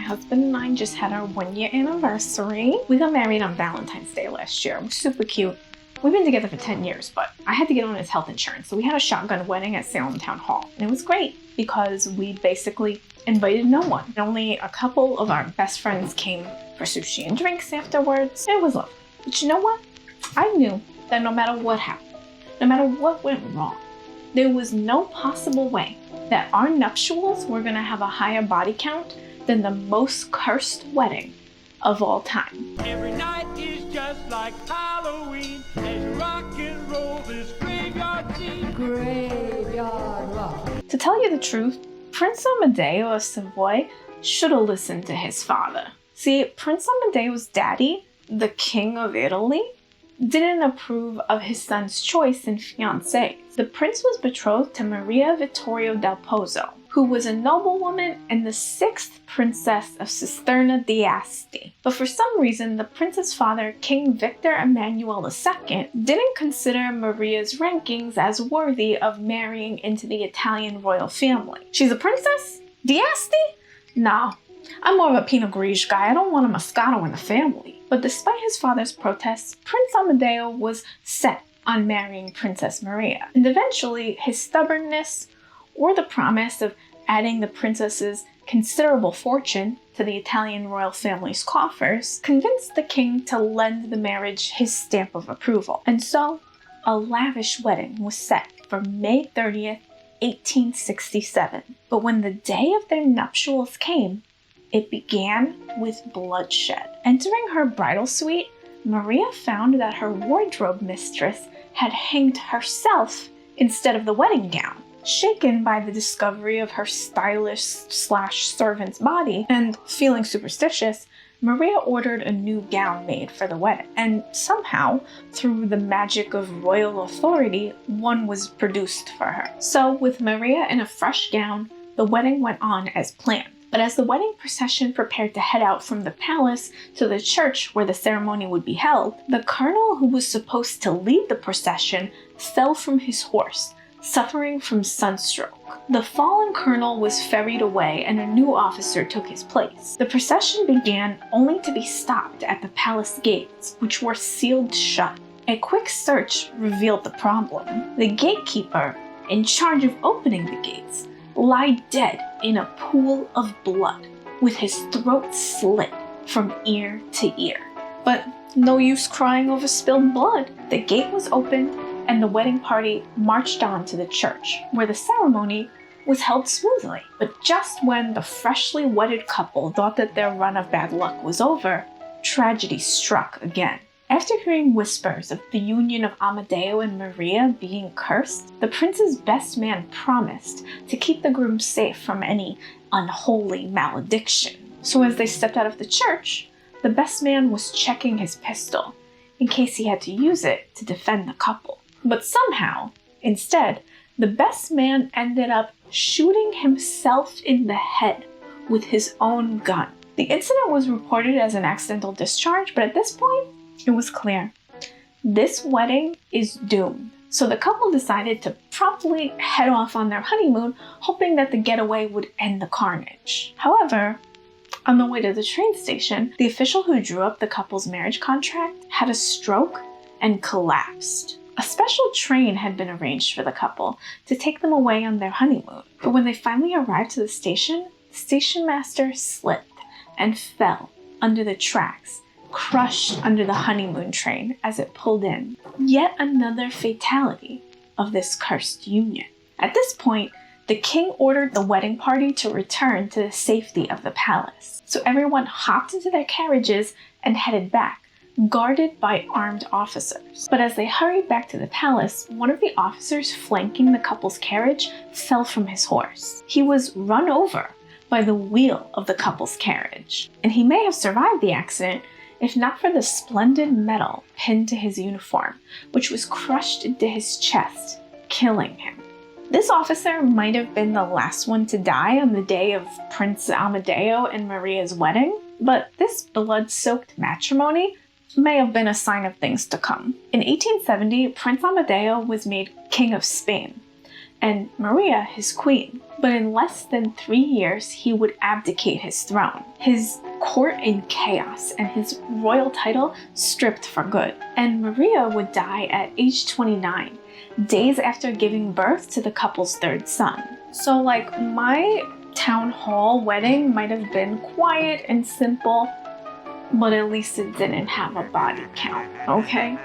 husband and I just had our 1-year anniversary. We got married on Valentine's Day last year. It was super cute. We've been together for 10 years, but I had to get on his health insurance. So we had a shotgun wedding at Salem Town Hall. And it was great because we basically invited no one. Only a couple of our best friends came for sushi and drinks afterwards. It was lovely. But you know what? I knew that no matter what happened, no matter what went wrong, there was no possible way that our nuptials were going to have a higher body count than the most cursed wedding of all time. Every night is just like Halloween as rock and roll this graveyard scene. Graveyard rock. To tell you the truth, Prince Amadeo of Savoy should have listened to his father. See, Prince Amadeo's daddy, the King of Italy, didn't approve of his son's choice in fiancés. The prince was betrothed to Maria Vittoria del Pozzo, who was a noblewoman and the 6th princess of Cisterna d'Asti. But for some reason, the prince's father, King Victor Emmanuel II, didn't consider Maria's rankings as worthy of marrying into the Italian royal family. She's a princess? D'Asti? No. I'm more of a Pinot Grigio guy. I don't want a Moscato in the family. But despite his father's protests, Prince Amadeo was set on marrying Princess Maria. And eventually, his stubbornness, or the promise of adding the princess's considerable fortune to the Italian royal family's coffers, convinced the king to lend the marriage his stamp of approval. And so, a lavish wedding was set for May 30th, 1867. But when the day of their nuptials came, it began with bloodshed. Entering her bridal suite, Maria found that her wardrobe mistress had hanged herself instead of the wedding gown. Shaken by the discovery of her stylist/servant's body and feeling superstitious, Maria ordered a new gown made for the wedding. And somehow, through the magic of royal authority, one was produced for her. So with Maria in a fresh gown, the wedding went on as planned. But as the wedding procession prepared to head out from the palace to the church where the ceremony would be held, the colonel who was supposed to lead the procession fell from his horse, suffering from sunstroke. The fallen colonel was ferried away and a new officer took his place. The procession began only to be stopped at the palace gates, which were sealed shut. A quick search revealed the problem. The gatekeeper, in charge of opening the gates, lay dead in a pool of blood, with his throat slit from ear to ear. But no use crying over spilled blood. The gate was opened and the wedding party marched on to the church, where the ceremony was held smoothly. But just when the freshly wedded couple thought that their run of bad luck was over, tragedy struck again. After hearing whispers of the union of Amadeo and Maria being cursed, the prince's best man promised to keep the groom safe from any unholy malediction. So as they stepped out of the church, the best man was checking his pistol in case he had to use it to defend the couple. But somehow, instead, the best man ended up shooting himself in the head with his own gun. The incident was reported as an accidental discharge, but at this point, it was clear. This wedding is doomed. So the couple decided to promptly head off on their honeymoon, hoping that the getaway would end the carnage. However, on the way to the train station, the official who drew up the couple's marriage contract had a stroke and collapsed. A special train had been arranged for the couple to take them away on their honeymoon. But when they finally arrived to the station master slipped and fell under the tracks, crushed under the honeymoon train as it pulled in. Yet another fatality of this cursed union. At this point, the king ordered the wedding party to return to the safety of the palace. So everyone hopped into their carriages and headed back, guarded by armed officers. But as they hurried back to the palace, one of the officers flanking the couple's carriage fell from his horse. He was run over by the wheel of the couple's carriage, and he may have survived the accident if not for the splendid medal pinned to his uniform, which was crushed into his chest, killing him. This officer might have been the last one to die on the day of Prince Amadeo and Maria's wedding, but this blood-soaked matrimony may have been a sign of things to come. In 1870, Prince Amadeo was made King of Spain, and Maria his queen. But in less than 3 years, he would abdicate his throne, his court in chaos, and his royal title stripped for good. And Maria would die at age 29, days after giving birth to the couple's third son. So like, my town hall wedding might have been quiet and simple, but at least it didn't have a body count, okay?